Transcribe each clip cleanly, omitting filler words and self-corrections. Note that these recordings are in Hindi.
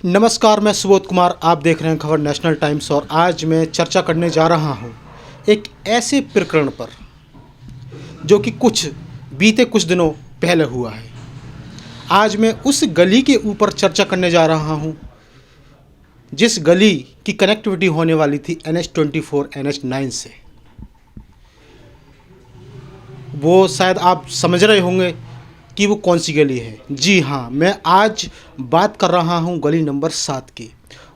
नमस्कार, मैं सुबोध कुमार। आप देख रहे हैं खबर नेशनल टाइम्स और आज मैं चर्चा करने जा रहा हूं एक ऐसे प्रकरण पर जो कि बीते कुछ दिनों पहले हुआ है। आज मैं उस गली के ऊपर चर्चा करने जा रहा हूं जिस गली की कनेक्टिविटी होने वाली थी NH-24 NH-9 से। वो शायद आप समझ रहे होंगे कि वो कौन सी गली है। जी हाँ, मैं आज बात कर रहा हूँ गली नंबर 7 की।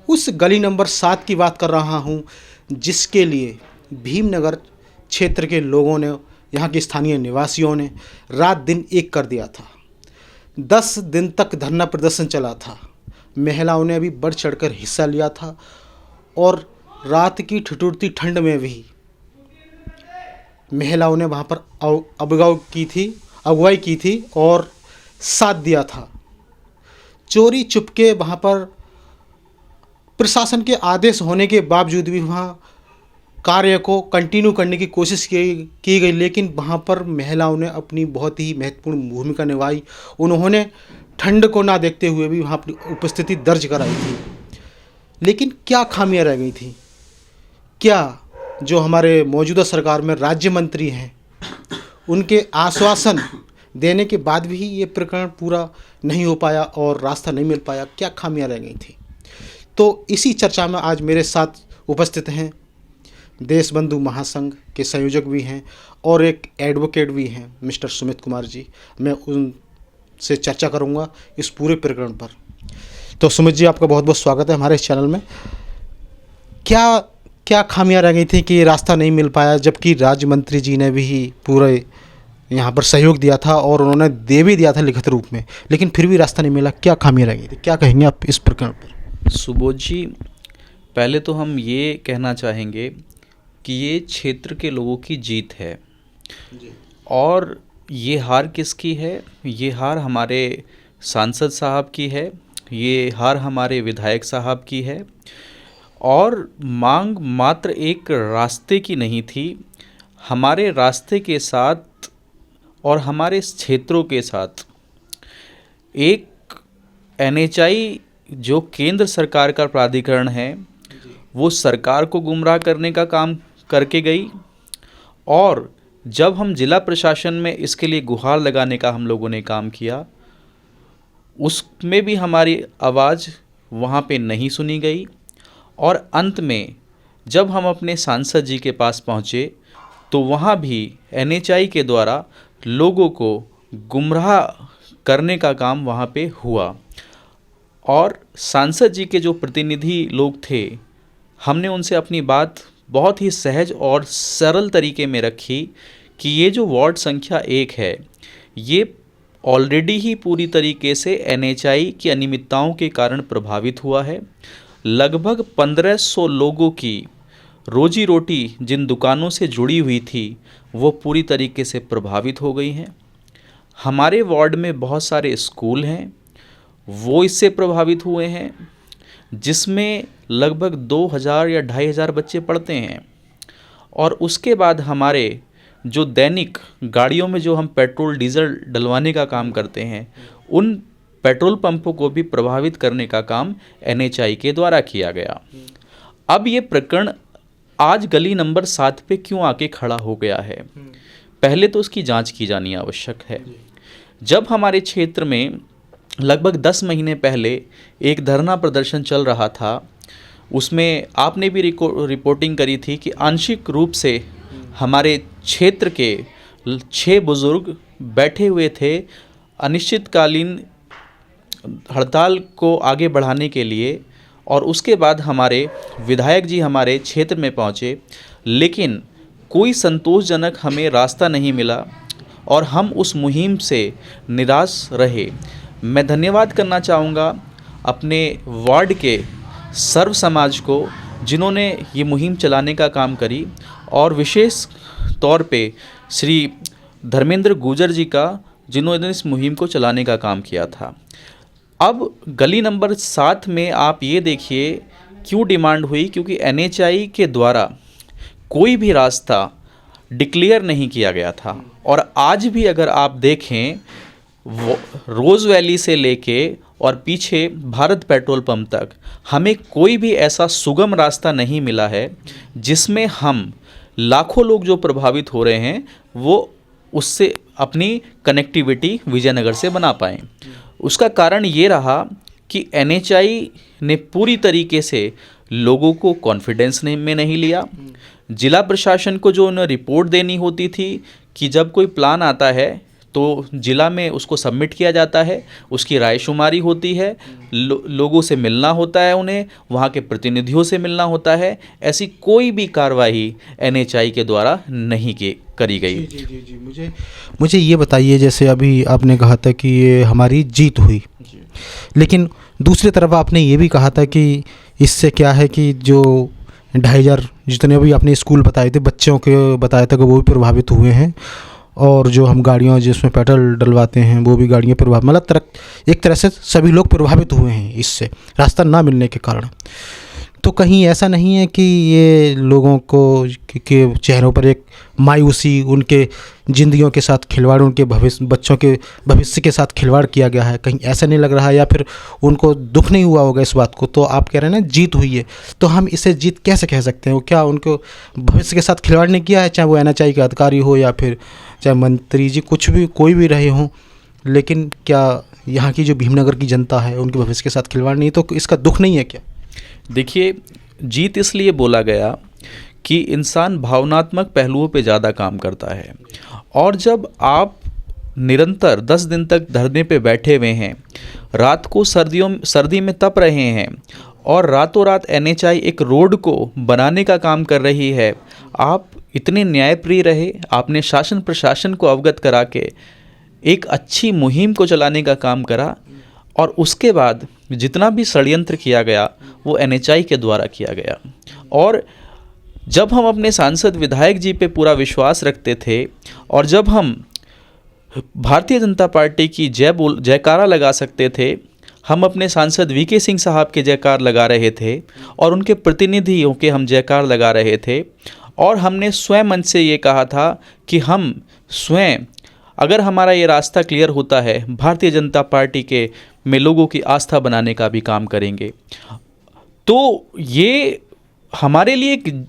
उस गली नंबर 7 की बात कर रहा हूँ जिसके लिए भीमनगर क्षेत्र के लोगों ने, यहाँ के स्थानीय निवासियों ने रात दिन एक कर दिया था। 10 दिन तक धरना प्रदर्शन चला था। महिलाओं ने भी बढ़ चढ़कर हिस्सा लिया था और रात की ठिठुरती ठंड में भी महिलाओं ने वहाँ पर अगुवाई की थी और साथ दिया था। चोरी चुपके वहाँ पर प्रशासन के आदेश होने के बावजूद भी वहाँ कार्य को कंटिन्यू करने की कोशिश की गई, लेकिन वहाँ पर महिलाओं ने अपनी बहुत ही महत्वपूर्ण भूमिका निभाई। उन्होंने ठंड को ना देखते हुए भी वहाँ अपनी उपस्थिति दर्ज कराई थी। लेकिन क्या खामियां रह गई थी? क्या जो हमारे मौजूदा सरकार में राज्य मंत्री हैं उनके आश्वासन देने के बाद भी ये प्रकरण पूरा नहीं हो पाया और रास्ता नहीं मिल पाया? क्या खामियां रह गई थी? तो इसी चर्चा में आज मेरे साथ उपस्थित हैं देश बंधु महासंघ के संयोजक भी हैं और एक एडवोकेट भी हैं, मिस्टर सुमित कुमार जी। मैं उनसे चर्चा करूंगा इस पूरे प्रकरण पर। तो सुमित जी, आपका बहुत बहुत स्वागत है हमारे इस चैनल में। क्या खामियां रह गई थी कि रास्ता नहीं मिल पाया, जबकि राज्य मंत्री जी ने भी पूरे यहाँ पर सहयोग दिया था और उन्होंने दे भी दिया था लिखित रूप में, लेकिन फिर भी रास्ता नहीं मिला? क्या खामियां रह गई थी? क्या कहेंगे आप इस प्रकरण पर? सुबोध जी, पहले तो हम ये कहना चाहेंगे कि ये क्षेत्र के लोगों की जीत है जी। और ये हार किसकी है? ये हार हमारे सांसद साहब की है, ये हार हमारे विधायक साहब की है। और मांग मात्र एक रास्ते की नहीं थी, हमारे रास्ते के साथ और हमारे क्षेत्रों के साथ एक NHI जो केंद्र सरकार का प्राधिकरण है वो सरकार को गुमराह करने का काम करके गई। और जब हम जिला प्रशासन में इसके लिए गुहार लगाने का हम लोगों ने काम किया, उसमें भी हमारी आवाज़ वहाँ पे नहीं सुनी गई। और अंत में जब हम अपने सांसद जी के पास पहुँचे तो वहाँ भी NHI के द्वारा लोगों को गुमराह करने का काम वहाँ पे हुआ। और सांसद जी के जो प्रतिनिधि लोग थे, हमने उनसे अपनी बात बहुत ही सहज और सरल तरीके में रखी कि ये जो वार्ड संख्या 1 है ये ऑलरेडी ही पूरी तरीके से NHI की अनियमितताओं के कारण प्रभावित हुआ है। लगभग 1500 लोगों की रोजी रोटी जिन दुकानों से जुड़ी हुई थी वो पूरी तरीके से प्रभावित हो गई हैं। हमारे वार्ड में बहुत सारे स्कूल हैं, वो इससे प्रभावित हुए हैं, जिसमें लगभग 2000 या 2500 बच्चे पढ़ते हैं। और उसके बाद हमारे जो दैनिक गाड़ियों में जो हम पेट्रोल डीजल डलवाने का काम करते हैं, उन पेट्रोल पंपों को भी प्रभावित करने का काम NHI के द्वारा किया गया। अब ये प्रकरण आज गली नंबर 7 पे क्यों आके खड़ा हो गया है? पहले तो उसकी जांच की जानी आवश्यक है। जब हमारे क्षेत्र में लगभग 10 महीने पहले एक धरना प्रदर्शन चल रहा था, उसमें आपने भी रिपोर्टिंग करी थी कि आंशिक रूप से हमारे क्षेत्र के 6 बुजुर्ग बैठे हुए थे अनिश्चितकालीन हड़ताल को आगे बढ़ाने के लिए। और उसके बाद हमारे विधायक जी हमारे क्षेत्र में पहुँचे, लेकिन कोई संतोषजनक हमें रास्ता नहीं मिला और हम उस मुहिम से निराश रहे। मैं धन्यवाद करना चाहूँगा अपने वार्ड के सर्व समाज को जिन्होंने ये मुहिम चलाने का काम करी, और विशेष तौर पे श्री धर्मेंद्र गुर्जर जी का जिन्होंने इस मुहिम को चलाने का काम किया था। अब गली नंबर 7 में आप ये देखिए क्यों डिमांड हुई, क्योंकि NHI के द्वारा कोई भी रास्ता डिक्लेयर नहीं किया गया था। और आज भी अगर आप देखें रोज़ वैली से लेके और पीछे भारत पेट्रोल पंप तक हमें कोई भी ऐसा सुगम रास्ता नहीं मिला है जिसमें हम लाखों लोग जो प्रभावित हो रहे हैं वो उससे अपनी कनेक्टिविटी विजयनगर से बना पाएँ। उसका कारण ये रहा कि NHI ने पूरी तरीके से लोगों को कॉन्फिडेंस में नहीं लिया। जिला प्रशासन को जो उन्हें रिपोर्ट देनी होती थी कि जब कोई प्लान आता है तो जिला में उसको सबमिट किया जाता है, उसकी रायशुमारी होती है, लोगों से मिलना होता है, उन्हें वहाँ के प्रतिनिधियों से मिलना होता है, ऐसी कोई भी कार्रवाई NHI के द्वारा नहीं करी गई। जी, मुझे ये बताइए, जैसे अभी आपने कहा था कि ये हमारी जीत हुई, लेकिन दूसरी तरफ आपने ये भी कहा था कि इससे क्या है कि जो 2500 जितने भी आपने स्कूल बताए थे बच्चों के बताया था कि वो भी प्रभावित हुए हैं, और जो हम गाड़ियाँ जिसमें पेट्रोल डलवाते हैं वो भी गाड़ियाँ प्रभावित, मतलब एक तरह से सभी लोग प्रभावित हुए हैं इससे रास्ता ना मिलने के कारण। तो कहीं ऐसा नहीं है कि ये लोगों को के चेहरों पर एक मायूसी, उनके ज़िंदगियों के साथ खिलवाड़, उनके भविष्य, बच्चों के भविष्य के साथ खिलवाड़ किया गया है, कहीं ऐसा नहीं लग रहा है, या फिर उनको दुख नहीं हुआ होगा इस बात को? तो आप कह रहे हैं ना जीत हुई है, तो हम इसे जीत कैसे कह सकते हैं? क्या उनको भविष्य के साथ खिलवाड़ नहीं किया है, चाहे वो NHI के अधिकारी हो या फिर चाहे मंत्री जी, कुछ भी कोई भी रहे हों, लेकिन क्या यहाँ की जो भीमनगर की जनता है उनके भविष्य के साथ खिलवाड़ नहीं, तो इसका दुख नहीं है क्या? देखिए, जीत इसलिए बोला गया कि इंसान भावनात्मक पहलुओं पे ज़्यादा काम करता है, और जब आप निरंतर 10 दिन तक धरने पे बैठे हुए हैं, रात को सर्दी में तप रहे हैं, और रातों रात NHI एक रोड को बनाने का काम कर रही है, आप इतने न्यायप्रिय रहे, आपने शासन प्रशासन को अवगत करा के एक अच्छी मुहिम को चलाने का काम करा, और उसके बाद जितना भी षड्यंत्र किया गया वो NHI के द्वारा किया गया। और जब हम अपने सांसद विधायक जी पे पूरा विश्वास रखते थे, और जब हम भारतीय जनता पार्टी की जयकारा लगा सकते थे, हम अपने सांसद VK सिंह साहब के जयकार लगा रहे थे, और उनके प्रतिनिधियों के हम जयकार लगा रहे थे, और हमने स्वयं मन से ये कहा था कि हम स्वयं, अगर हमारा ये रास्ता क्लियर होता है, भारतीय जनता पार्टी के में लोगों की आस्था बनाने का भी काम करेंगे। तो ये हमारे लिए एक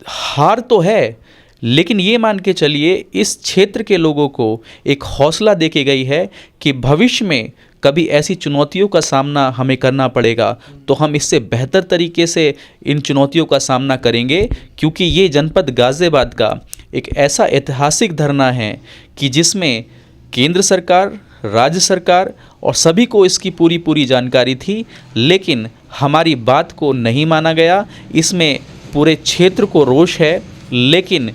हार तो है, लेकिन ये मान के चलिए इस क्षेत्र के लोगों को एक हौसला दे के गई है कि भविष्य में कभी ऐसी चुनौतियों का सामना हमें करना पड़ेगा तो हम इससे बेहतर तरीके से इन चुनौतियों का सामना करेंगे, क्योंकि ये जनपद गाज़ियाबाद का एक ऐसा ऐतिहासिक धरना है कि जिसमें केंद्र सरकार, राज्य सरकार और सभी को इसकी पूरी जानकारी थी, लेकिन हमारी बात को नहीं माना गया। इसमें पूरे क्षेत्र को रोष है, लेकिन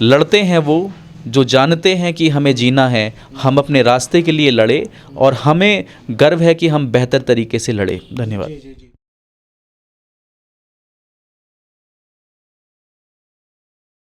लड़ते हैं वो जो जानते हैं कि हमें जीना है, हम अपने रास्ते के लिए लड़े, और हमें गर्व है कि हम बेहतर तरीके से लड़े। धन्यवाद।